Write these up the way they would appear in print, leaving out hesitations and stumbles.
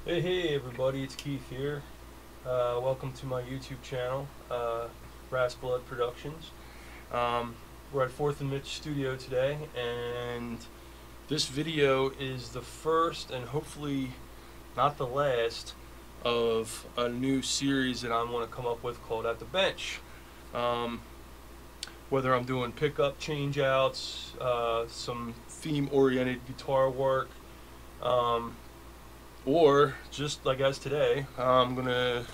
Hey everybody, it's Keith here. Welcome to my YouTube channel, Blood Productions. We're at 4th and Mitch Studio today, and this video is the first and hopefully not the last of a new series that I want to come up with called At the Bench. Um, whether I'm doing pickup change outs, some theme oriented guitar work, um, or just like as today, I'm gonna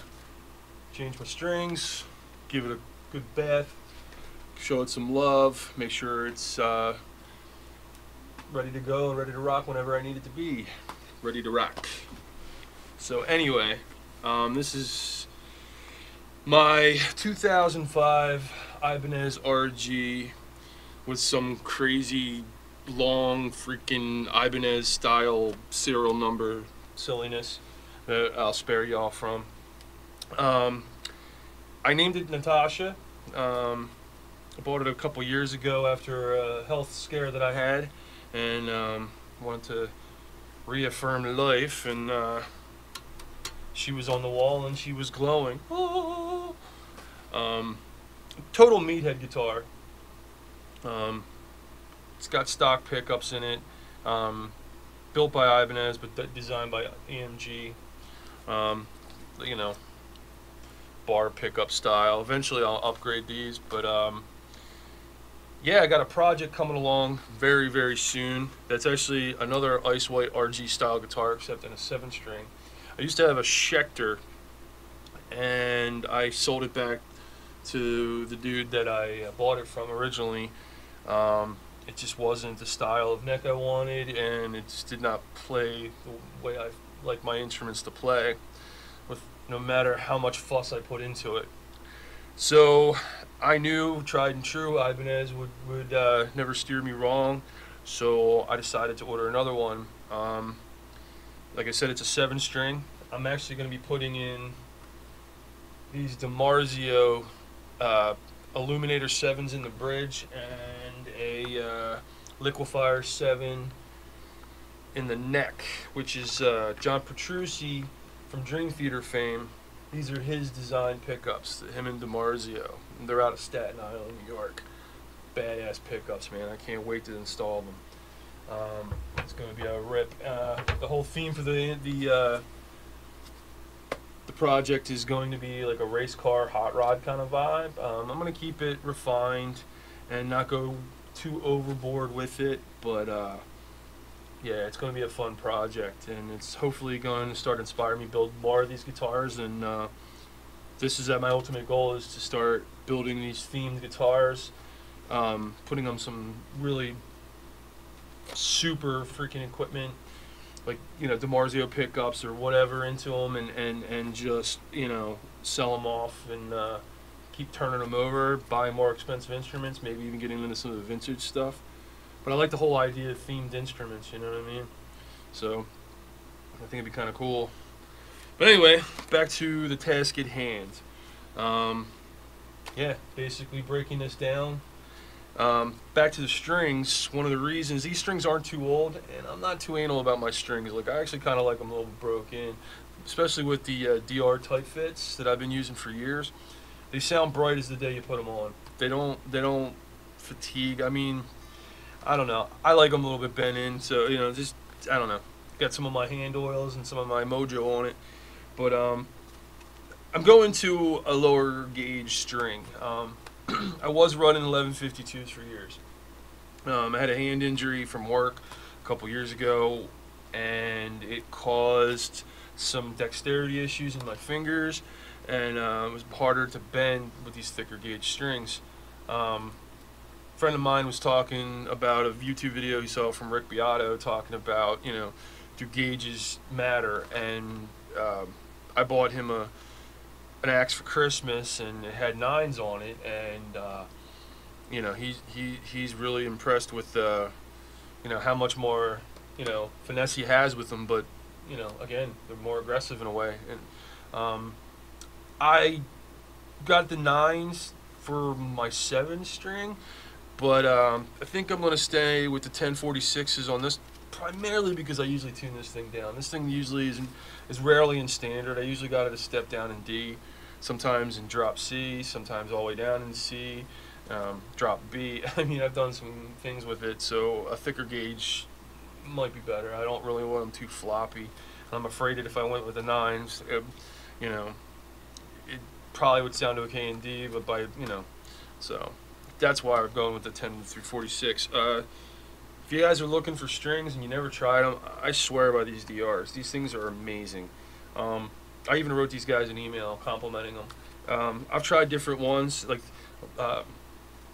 change my strings, give it a good bath, show it some love, make sure it's ready to go and ready to rock whenever I need it to be ready to rock. So anyway, this is my 2005 Ibanez RG with some crazy long freaking Ibanez style serial number silliness that I'll spare y'all from. I named it Natasha. I bought it a couple years ago after a health scare that I had, and wanted to reaffirm life. And she was on the wall and she was glowing. Total meathead guitar. It's got stock pickups in it. Built by Ibanez, but designed by AMG. You know, bar pickup style. Eventually, I'll upgrade these, but yeah, I got a project coming along very, very soon. That's actually another ice white RG style guitar, except in a 7-string. I used to have a Schecter, and I sold it back to the dude that I bought it from originally. It just wasn't the style of neck I wanted, and it just did not play the way I like my instruments to play, with no matter how much fuss I put into it. So I knew, tried and true, Ibanez would never steer me wrong. So I decided to order another one. Like I said, it's a 7-string. I'm actually going to be putting in these DiMarzio Illuminator 7s in the bridge, and a Liquefier 7 in the neck, which is John Petrucci from Dream Theater fame. These are his design pickups, him and DiMarzio. They're out of Staten Island, New York. Badass pickups, man. I can't wait to install them. It's going to be a rip. The whole theme for the project is going to be like a race car, hot rod kind of vibe. I'm going to keep it refined and not go too overboard with it, but yeah, it's going to be a fun project, and it's hopefully going to start inspiring me to build more of these guitars. And this is my ultimate goal, is to start building these themed guitars, putting them some really super freaking equipment, like, you know, DiMarzio pickups or whatever into them, and just, you know, sell them off, and keep turning them over, buy more expensive instruments, maybe even getting into some of the vintage stuff. But I like the whole idea of themed instruments, you know what I mean? So I think it'd be kind of cool. But anyway, back to the task at hand. Yeah, basically breaking this down. Back to the strings. One of the reasons these strings aren't too old, and I'm not too anal about my strings. Like, I actually kind of like them a little broken, especially with the DR tight fits that I've been using for years. They sound bright as the day you put them on. They don't fatigue. I mean, I don't know. I like them a little bit bent in, so, you know, just, I don't know. Got some of my hand oils and some of my mojo on it, but I'm going to a lower gauge string. I was running 1152s for years. I had a hand injury from work a couple years ago, and it caused some dexterity issues in my fingers, and it was harder to bend with these thicker gauge strings. Friend of mine was talking about a YouTube video he saw from Rick Beato, talking about, you know, do gauges matter? And I bought him an axe for Christmas, and it had 9s on it, and you know, he's really impressed with you know, how much more, you know, finesse he has with them. But, you know, again, they're more aggressive in a way. And I got the 9s for my 7-string, but I think I'm going to stay with the 1046s on this primarily because I usually tune this thing down. This thing usually is rarely in standard. I usually got it a step down in D, sometimes in drop C, sometimes all the way down in C, drop B. I mean, I've done some things with it, so a thicker gauge might be better. I don't really want them too floppy. I'm afraid that if I went with the 9s, you know, it probably would sound okay in D, but by, you know, so that's why I'm going with the 10 through 46. If you guys are looking for strings and you never tried them, I swear by these DRs. These things are amazing. I even wrote these guys an email complimenting them. I've tried different ones, like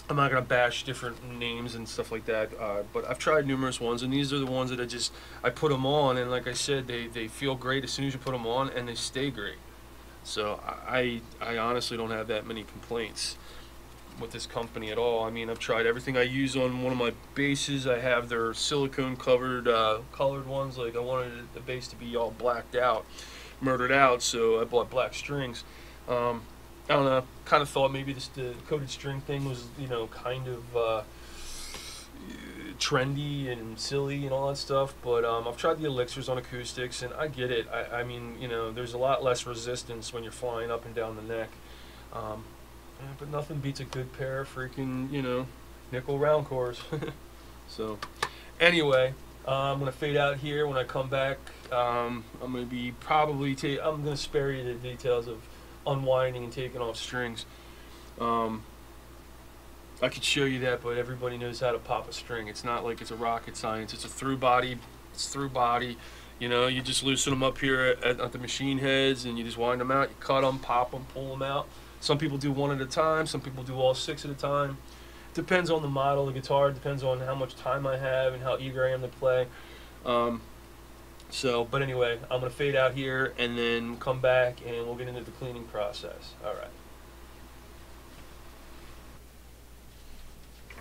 I'm not gonna bash different names and stuff like that, but I've tried numerous ones, and these are the ones that I put them on, and like I said, they feel great as soon as you put them on, and they stay great. So I honestly don't have that many complaints with this company at all. I mean, I've tried everything. I use on one of my basses. I have their silicone covered colored ones. Like I wanted the bass to be all blacked out, murdered out, so I bought black strings. I don't know, kind of thought maybe the coated string thing was, you know, kind of trendy and silly and all that stuff, but I've tried the elixirs on acoustics, and I get it. I mean, you know, there's a lot less resistance when you're flying up and down the neck. But nothing beats a good pair of freaking, you know, nickel round cores. So, anyway, I'm going to fade out here. When I come back, I'm going to be I'm going to spare you the details of unwinding and taking off strings. I could show you that, but everybody knows how to pop a string. It's not like it's a rocket science. It's a through body. It's through body. You know, you just loosen them up here at the machine heads, and you just wind them out. You cut them, pop them, pull them out. Some people do one at a time. Some people do all 6 at a time. Depends on the model of the guitar. Depends on how much time I have and how eager I am to play. But anyway, I'm going to fade out here and then come back and we'll get into the cleaning process. All right.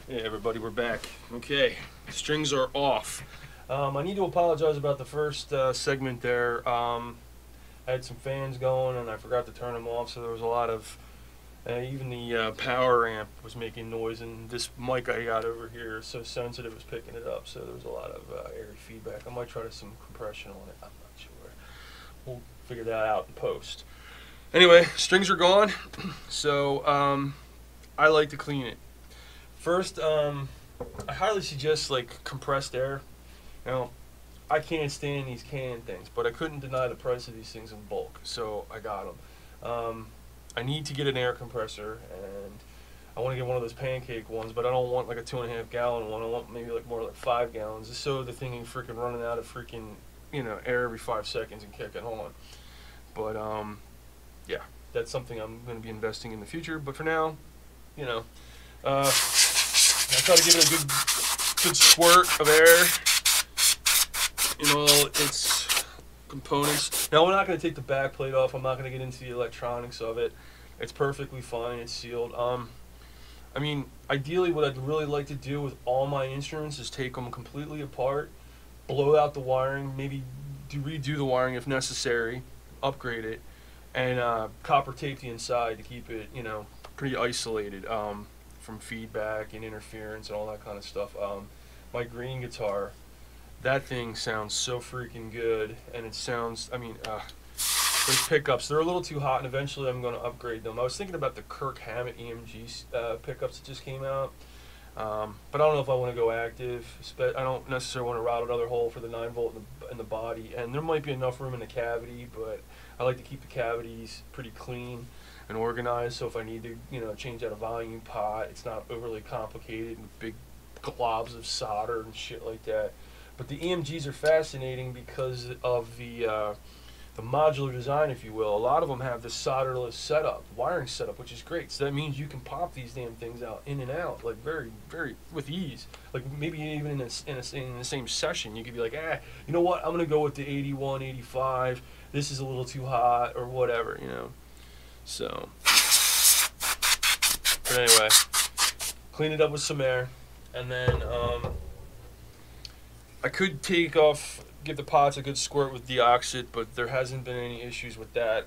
Hey everybody, we're back. Okay, strings are off. I need to apologize about the first segment there. I had some fans going and I forgot to turn them off, so there was a lot of even the power amp was making noise, and this mic I got over here is so sensitive it's picking it up, so there was a lot of airy feedback. I might try some compression on it, I'm not sure. We'll figure that out in post. Anyway, strings are gone, so I like to clean it. First, I highly suggest like compressed air. Now, I can't stand these can things, but I couldn't deny the price of these things in bulk, so I got them. I need to get an air compressor, and I want to get one of those pancake ones, but I don't want like a 2.5 gallon one. I want maybe like more like 5 gallons, just so the thing ain't freaking running out of freaking, you know, air every 5 seconds and kicking on. But yeah, that's something I'm going to be investing in the future. But for now, you know, I try to give it a good squirt of air. You know, its components. Now, we're not going to take the back plate off. I'm not going to get into the electronics of it. It's perfectly fine. It's sealed. I mean, ideally, what I'd really like to do with all my instruments is take them completely apart, blow out the wiring, maybe redo the wiring if necessary, upgrade it, and copper tape the inside to keep it, you know, pretty isolated from feedback and interference and all that kind of stuff. My green guitar, that thing sounds so freaking good, and it sounds, I mean, those pickups, they're a little too hot, and eventually I'm going to upgrade them. I was thinking about the Kirk Hammett EMG pickups that just came out, but I don't know if I want to go active. I don't necessarily want to route another hole for the 9-volt in the body, and there might be enough room in the cavity, but I like to keep the cavities pretty clean and organized, so if I need to, you know, change out a volume pot, it's not overly complicated and big globs of solder and shit like that. But the EMGs are fascinating because of the modular design, if you will. A lot of them have this solderless setup, wiring setup, which is great. So that means you can pop these damn things out in and out, like very, very with ease. Like maybe even in the same session, you could be like, you know what? I'm gonna go with the 81, 85. This is a little too hot, or whatever, you know. So, but anyway, clean it up with some air, and then I could give the pots a good squirt with deoxit, but there hasn't been any issues with that.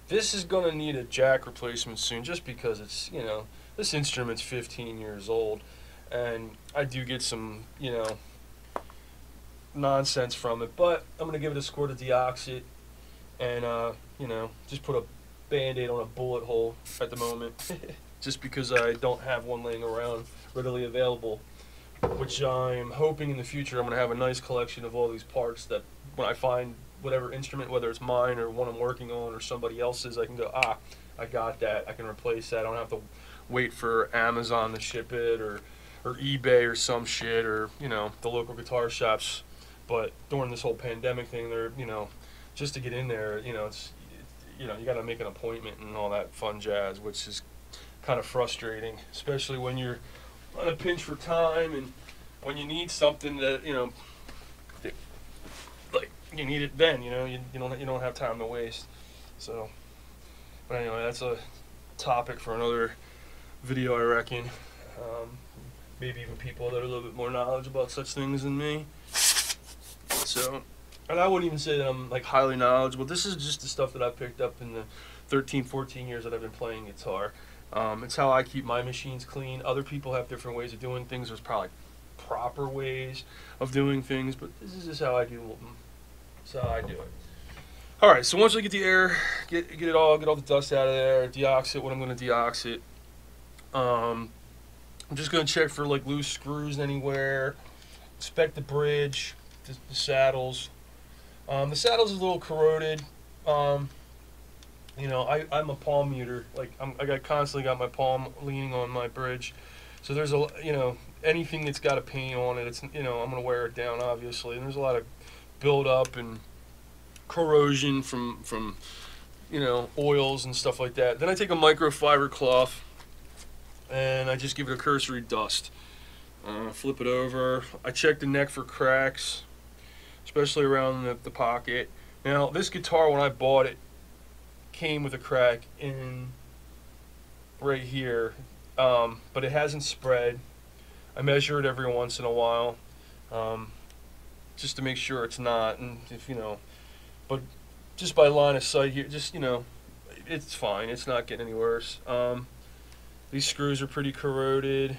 This is going to need a jack replacement soon, just because it's, you know, this instrument's 15 years old, and I do get some, you know, nonsense from it. But I'm gonna give it a score to deoxit, and you know, just put a band-aid on a bullet hole at the moment, just because I don't have one laying around readily available. Which I'm hoping in the future I'm gonna have a nice collection of all these parts that when I find whatever instrument, whether it's mine or one I'm working on or somebody else's, I can go, I got that. I can replace that. I don't have to wait for Amazon to ship it or eBay or some shit or, you know, the local guitar shops. But during this whole pandemic thing, they're, you know, just to get in there, you know, you know, you got to make an appointment and all that fun jazz, which is kind of frustrating, especially when you're on a pinch for time and when you need something that, you know, like you need it then, you know, you don't have time to waste. So, but anyway, that's a topic for another video, I reckon. Maybe even people that are a little bit more knowledgeable about such things than me. So, and I wouldn't even say that I'm like highly knowledgeable. This is just the stuff that I picked up in the 13, 14 years that I've been playing guitar. It's how I keep my machines clean. Other people have different ways of doing things. There's probably proper ways of doing things, but this is just how I do them. That's how I do it. All right, so once I get the air, get all the dust out of there, deoxit what I'm going to deoxit. I'm just going to check for like loose screws anywhere. Inspect the bridge, the saddles. The saddle's a little corroded. You know, I'm a palm muter. Like I constantly got my palm leaning on my bridge, so there's a, you know, anything that's got a paint on it, it's, you know, I'm gonna wear it down obviously. And there's a lot of build up and corrosion from you know, oils and stuff like that. Then I take a microfiber cloth and I just give it a cursory dust. Flip it over. I check the neck for cracks, especially around the pocket. Now this guitar, when I bought it, came with a crack in right here, but it hasn't spread. I measure it every once in a while, just to make sure it's not, and if, you know, but just by line of sight here, just, you know, it's fine. It's not getting any worse. These screws are pretty corroded.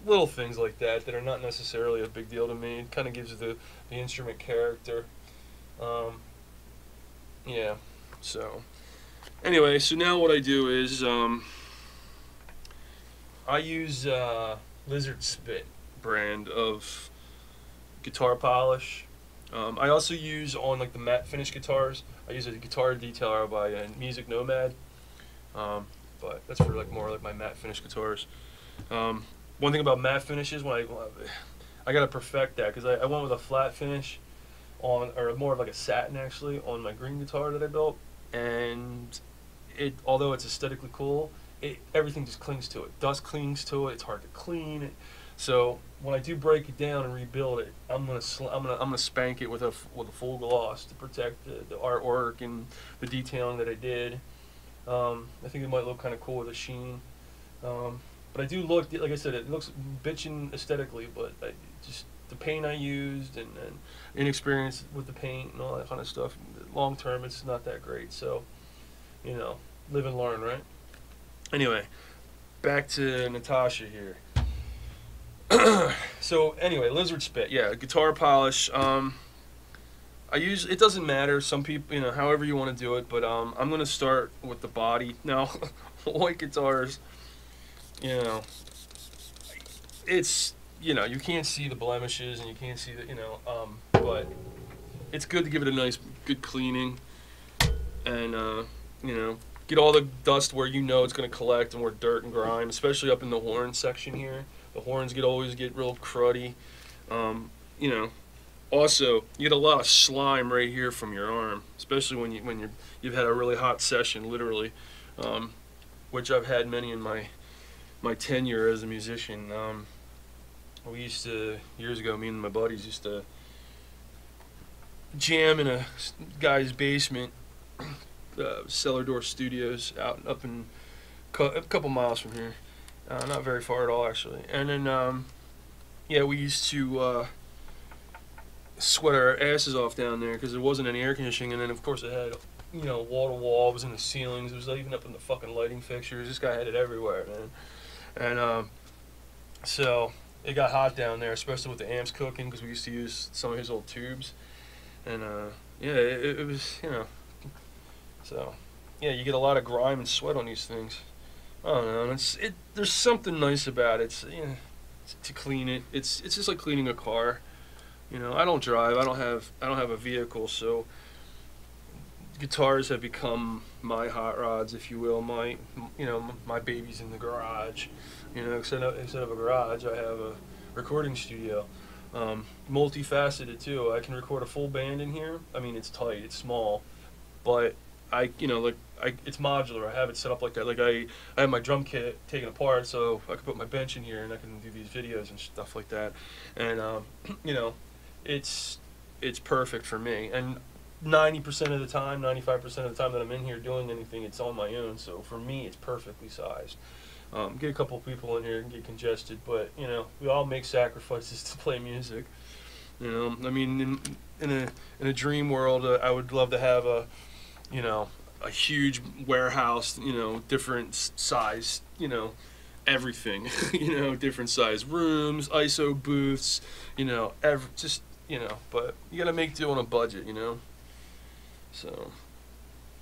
Little things like that are not necessarily a big deal to me. It kind of gives the instrument character. Yeah. So, anyway, so now what I do is I use Lizard Spit brand of guitar polish. I also use on like the matte finish guitars. I use a guitar detailer by Music Nomad, but that's for like more like my matte finish guitars. One thing about matte finishes, when I gotta perfect that, because I went with a flat finish on, or more of like a satin actually, on my green guitar that I built. And it, although it's aesthetically cool, everything just clings to it. Dust clings to it. It's hard to clean. So when I do break it down and rebuild it, I'm gonna spank it with a full gloss to protect the artwork and the detailing that I did. I think it might look kind of cool with a sheen. But I do look, like I said, it looks bitchin' aesthetically, but just the paint I used and inexperience with the paint and all that kind of stuff, long term it's not that great. So, you know, live and learn, right? Anyway, back to Natasha here. So anyway, Lizard Spit, yeah, guitar polish. I use, it doesn't matter, some people, you know, however you want to do it, but I'm gonna start with the body. Now, white guitars, you know, it's, you know, you can't see the blemishes and you can't see the, you know, but it's good to give it a nice, good cleaning, and you know, get all the dust where you know it's going to collect and where dirt and grime, especially up in the horn section here. The horns always get real cruddy. You know, also you get a lot of slime right here from your arm, especially when you've had a really hot session, literally, which I've had many in my tenure as a musician. We used to, years ago, me and my buddies used to jam in a guy's basement, Cellar Door Studios, up in a couple miles from here, not very far at all actually. And then yeah, we used to sweat our asses off down there because there wasn't any air conditioning, and then of course it had, you know, wall to wall. It was in the ceilings. It was even up in the fucking lighting fixtures. This guy had it everywhere, man. And so it got hot down there, especially with the amps cooking, because we used to use some of his old tubes, and yeah, it was, you know, so yeah, you get a lot of grime and sweat on these things. I don't know. There's something nice about it. It's, you know, to clean it. It's just like cleaning a car. You know, I don't drive. I don't have a vehicle, so guitars have become my hot rods, if you will. My, you know, my baby's in the garage. You know, instead of a garage, I have a recording studio. Multifaceted too. I can record a full band in here. I mean, it's tight, it's small, but you know, like it's modular. I have it set up like that. Like I have my drum kit taken apart, so I can put my bench in here and I can do these videos and stuff like that. And you know, it's perfect for me. And 90% of the time, 95% of the time that I'm in here doing anything, it's on my own. So for me, it's perfectly sized. Get a couple of people in here and get congested, but you know, we all make sacrifices to play music. You know, I mean, in a dream world, I would love to have you know, a huge warehouse, you know, different size, you know, everything, you know, different size rooms, ISO booths, you know, just, you know, but you gotta make do on a budget, you know. So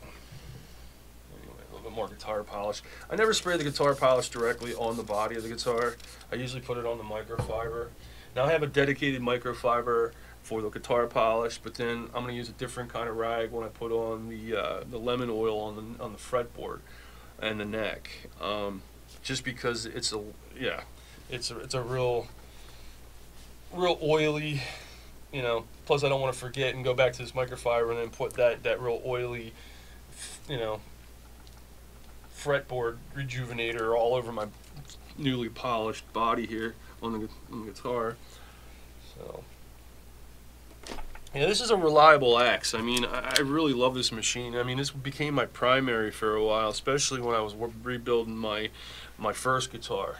anyway, a little bit more guitar polish. I never spray the guitar polish directly on the body of the guitar. I usually put it on the microfiber. Now I have a dedicated microfiber for the guitar polish, but then I'm gonna use a different kind of rag when I put on the lemon oil on the fretboard and the neck, just because it's a real oily, you know. Plus I don't want to forget and go back to this microfiber and then put that real oily, you know, fretboard rejuvenator all over my newly polished body here on the guitar. So yeah, this is a reliable axe. I mean, I really love this machine. I mean, this became my primary for a while, especially when I was rebuilding my first guitar.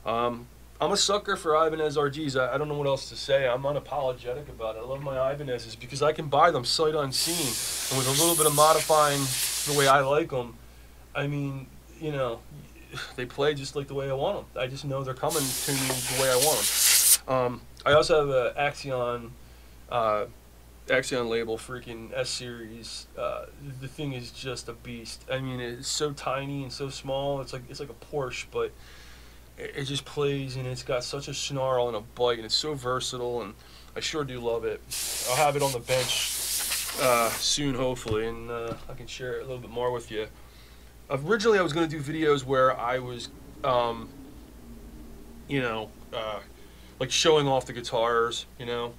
I'm a sucker for Ibanez RGs. I don't know what else to say. I'm unapologetic about it. I love my Ibanezes because I can buy them sight unseen, and with a little bit of modifying the way I like them, I mean, you know, they play just like the way I want them. I just know they're coming to me the way I want them. I also have an Axion label, freaking S series. The thing is just a beast. I mean, it's so tiny and so small. It's like a Porsche, but it just plays, and it's got such a snarl and a bite, and it's so versatile, and I sure do love it. I'll have it on the bench soon, hopefully, and I can share it a little bit more with you. Originally, I was going to do videos where I was, you know, like showing off the guitars, you know,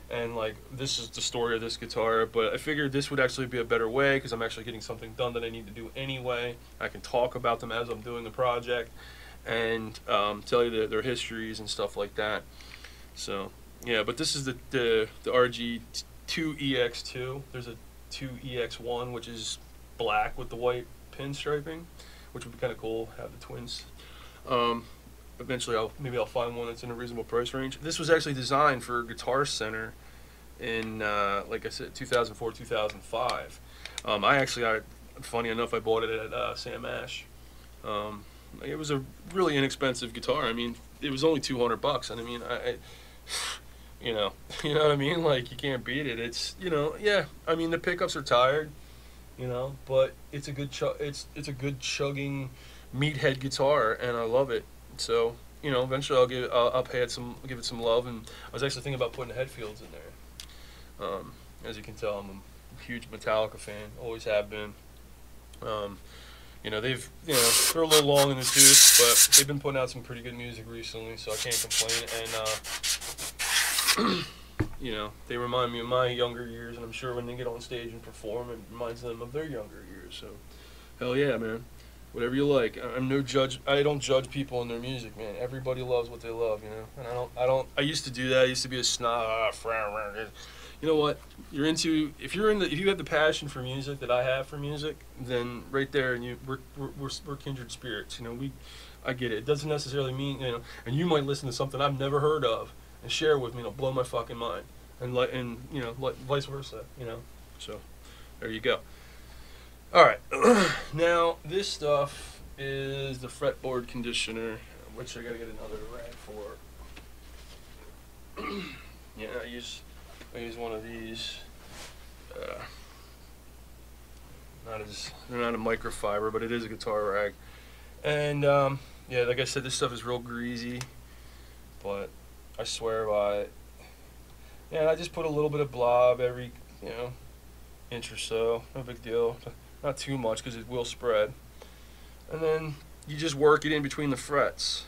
and like this is the story of this guitar, but I figured this would actually be a better way because I'm actually getting something done that I need to do anyway. I can talk about them as I'm doing the project and tell you their histories and stuff like that. So yeah, but this is the RG2EX2. There's a 2EX1 which is black with the white pinstriping, which would be kind of cool. Have the twins. Eventually, maybe I'll find one that's in a reasonable price range. This was actually designed for Guitar Center in, like I said, 2004, 2005. Funny enough, I bought it at Sam Ash. It was a really inexpensive guitar. I mean, it was only $200, and I mean, you know what I mean. Like, you can't beat it. It's, you know, yeah. I mean, the pickups are tired, you know, but it's a good it's a good chugging meathead guitar, and I love it. So, you know, eventually I'll give it some love, and I was actually thinking about putting head fields in there. As you can tell, I'm a huge Metallica fan, always have been. You know, they're a little long in the tooth, but they've been putting out some pretty good music recently, so I can't complain. And you know, they remind me of my younger years, and I'm sure when they get on stage and perform, it reminds them of their younger years. So, hell yeah, man. Whatever you like. I'm no judge. I don't judge people and their music, man. Everybody loves what they love, you know. And I used to do that. I used to be a snob. You know what? If you have the passion for music that I have for music, then right there, and we're kindred spirits. You know, I get it. It doesn't necessarily mean, you know, and you might listen to something I've never heard of and share with me, and it'll blow my fucking mind, and you know, vice versa, you know. So there you go. All right, now this stuff is the fretboard conditioner, which I gotta get another rag for. Yeah, I use one of these. They're not a microfiber, but it is a guitar rag. And yeah, like I said, this stuff is real greasy, but I swear by it. Yeah, and I just put a little bit of blob every, inch or so. No big deal. Not too much because it will spread. And then you just work it in between the frets.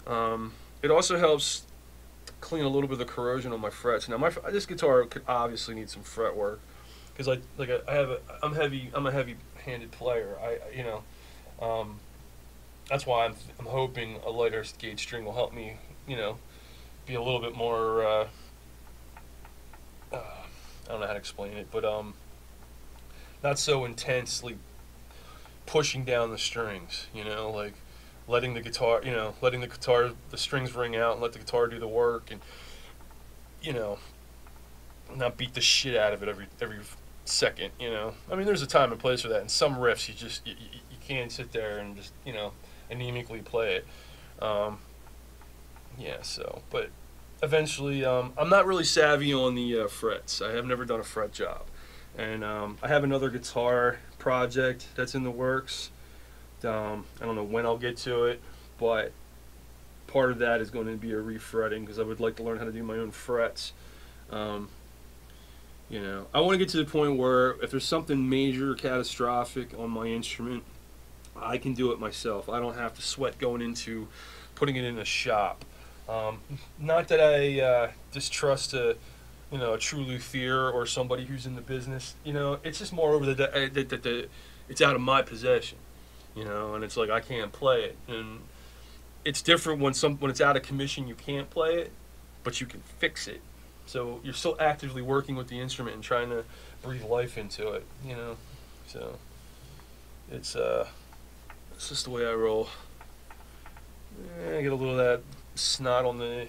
It also helps clean a little bit of the corrosion on my frets. Now this guitar could obviously need some fret work because I'm a heavy-handed player. That's why I'm hoping a lighter gauge string will help me, be a little bit more. I don't know how to explain it, but not so intensely pushing down the strings. Like letting the strings ring out and let the guitar do the work, and not beat the shit out of it every second. I mean, there's a time and place for that. In some riffs, you can't sit there and just anemically play it. Yeah. So, but eventually, I'm not really savvy on the frets. I have never done a fret job, and I have another guitar project that's in the works. I don't know when I'll get to it, but part of that is going to be a refretting because I would like to learn how to do my own frets. I want to get to the point where if there's something major or catastrophic on my instrument, I can do it myself. I don't have to sweat going into putting it in a shop. Not that I distrust a true luthier or somebody who's in the business. It's just more over that it's out of my possession. And it's like I can't play it, and it's different when it's out of commission. You can't play it, but you can fix it. So you're still actively working with the instrument and trying to breathe life into it. So it's just the way I roll. I get a little of that snot on the.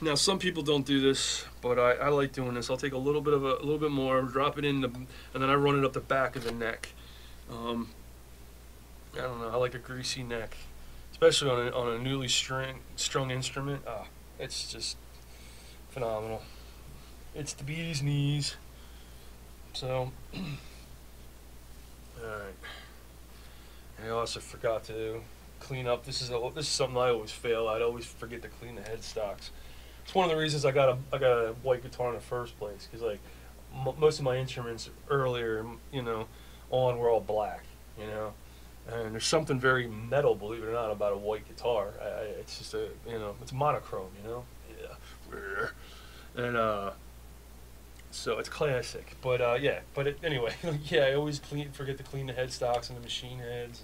Now some people don't do this, but I like doing this. I'll take a little bit more, drop it in and then I run it up the back of the neck. I don't know. I like a greasy neck, especially on a newly strung instrument. It's just phenomenal. It's the bee's knees. So, all right. I also forgot to clean up. This is something I always fail at. I always forget to clean the headstocks. It's one of the reasons I got a white guitar in the first place, because like most of my instruments earlier, on were all black, and there's something very metal, believe it or not, about a white guitar. It's just it's monochrome, yeah, and so it's classic. But anyway, yeah, I always forget to clean the headstocks and the machine heads.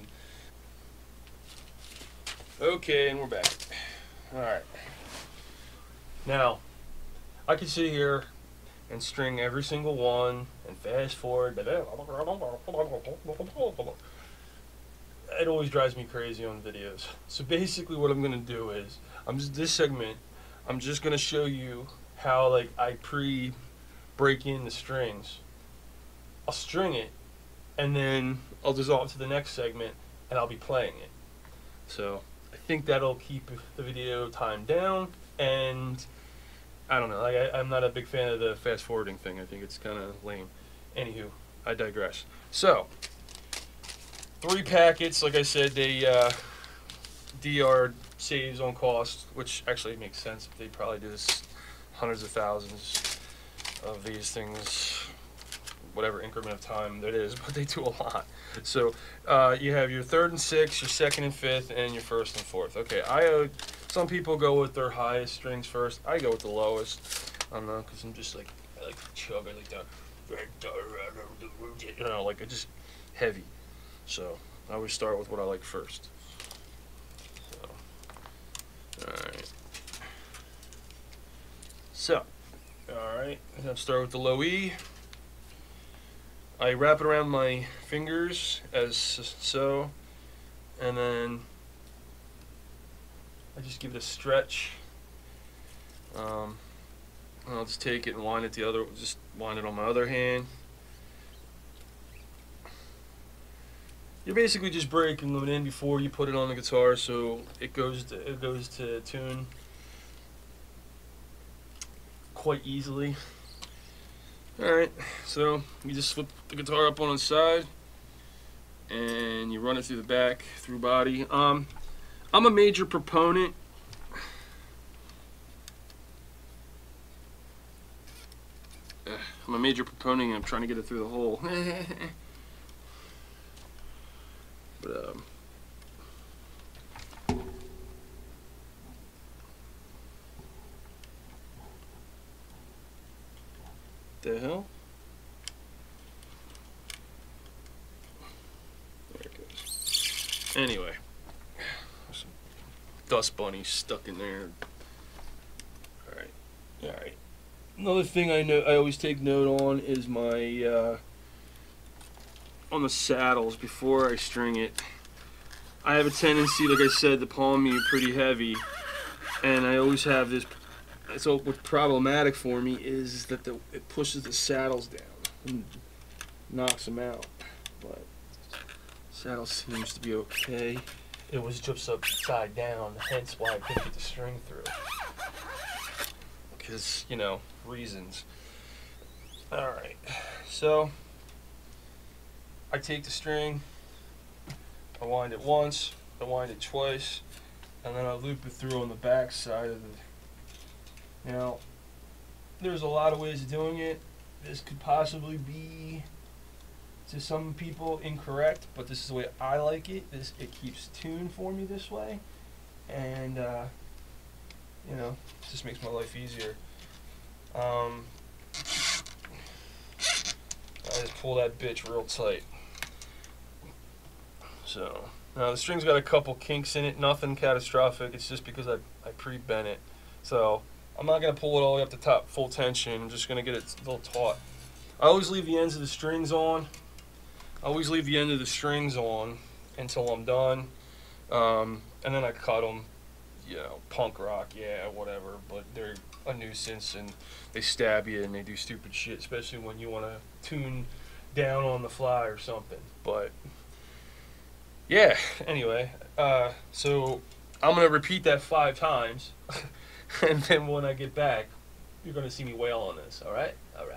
Okay, and we're back. All right. Now, I can sit here and string every single one and fast forward. It always drives me crazy on videos. So basically what I'm going to do is, this segment, I'm just going to show you how I break in the strings. I'll string it, and then I'll dissolve to the next segment, and I'll be playing it. So I think that'll keep the video time down, and I don't know, I'm not a big fan of the fast forwarding thing. I think it's kind of lame. Anywho, I digress. So, 3 packets, like I said, they DR saves on cost, which actually makes sense. They probably do this hundreds of thousands of these things, whatever increment of time that is, but they do a lot. So you have your 3rd and 6th, your 2nd and 5th, and your 1st and 4th. Okay, some people go with their highest strings first. I go with the lowest. I don't know, because I'm just I like to chug. I like to, just heavy. So I always start with what I like first. So, alright. So, alright, I'll start with the low E. I wrap it around my fingers as so, and then I just give it a stretch. And I'll just take it and wind it wind it on my other hand. You're basically just breaking them in before you put it on the guitar, so it goes to tune. quite easily. Alright, so you just flip the guitar up on its side and you run it through the back, through body. I'm a major proponent and I'm trying to get it through the hole. But the hell? There it goes. Anyway, some dust bunnies stuck in there. All right. Another thing I always take note on is my on the saddles before I string it. I have a tendency, like I said, to palm me pretty heavy, and I always have this. So what's problematic for me is that it pushes the saddles down and knocks them out. But saddle seems to be okay. It was just upside down, hence why I couldn't get the string through. Because, you know, reasons. Alright, so I take the string, I wind it once, I wind it twice, and then I loop it through on the back side of the. Now, there's a lot of ways of doing it. This could possibly be, to some people, incorrect, but this is the way I like it. It keeps tune for me this way, and you know, it just makes my life easier. I just pull that bitch real tight. So now the string's got a couple kinks in it, nothing catastrophic. It's just because I pre-bent it. So I'm not going to pull it all the way up the top full tension. I'm just going to get it a little taut. I always leave the ends of the strings on. Until I'm done. And then I cut them. You know, punk rock, yeah, whatever. But they're a nuisance and they stab you and they do stupid shit, especially when you want to tune down on the fly or something. But yeah, anyway, so I'm going to repeat that 5 times. And then when I get back, you're going to see me wail on this, all right? All right.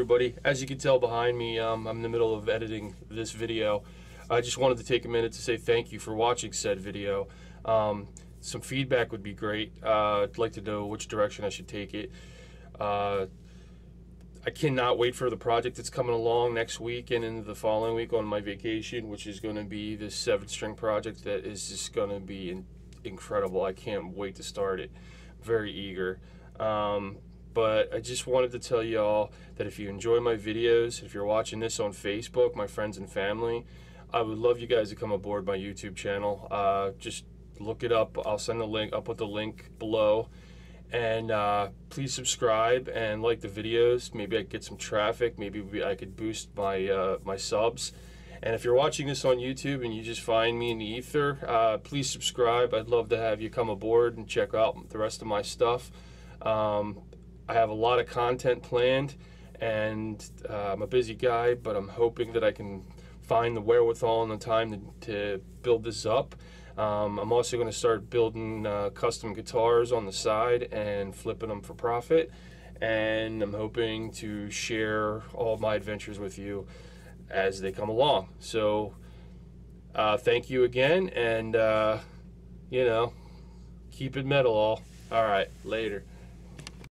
everybody. As you can tell behind me, I'm in the middle of editing this video. I just wanted to take a minute to say thank you for watching said video. Some feedback would be great. I'd like to know which direction I should take it. I cannot wait for the project that's coming along next week and into the following week on my vacation, which is going to be this 7-string project that is just going to be incredible. I can't wait to start it. Very eager. But I just wanted to tell y'all that if you enjoy my videos, if you're watching this on Facebook, my friends and family, I would love you guys to come aboard my YouTube channel. Just look it up. I'll send the link. I'll put the link below. And please subscribe and like the videos. Maybe I could get some traffic. Maybe I could boost my my subs. And if you're watching this on YouTube and you just find me in the ether, please subscribe. I'd love to have you come aboard and check out the rest of my stuff. I have a lot of content planned, and I'm a busy guy, but I'm hoping that I can find the wherewithal and the time to build this up. I'm also going to start building custom guitars on the side and flipping them for profit, and I'm hoping to share all my adventures with you as they come along. So thank you again, and you know, keep it metal all. All right, later.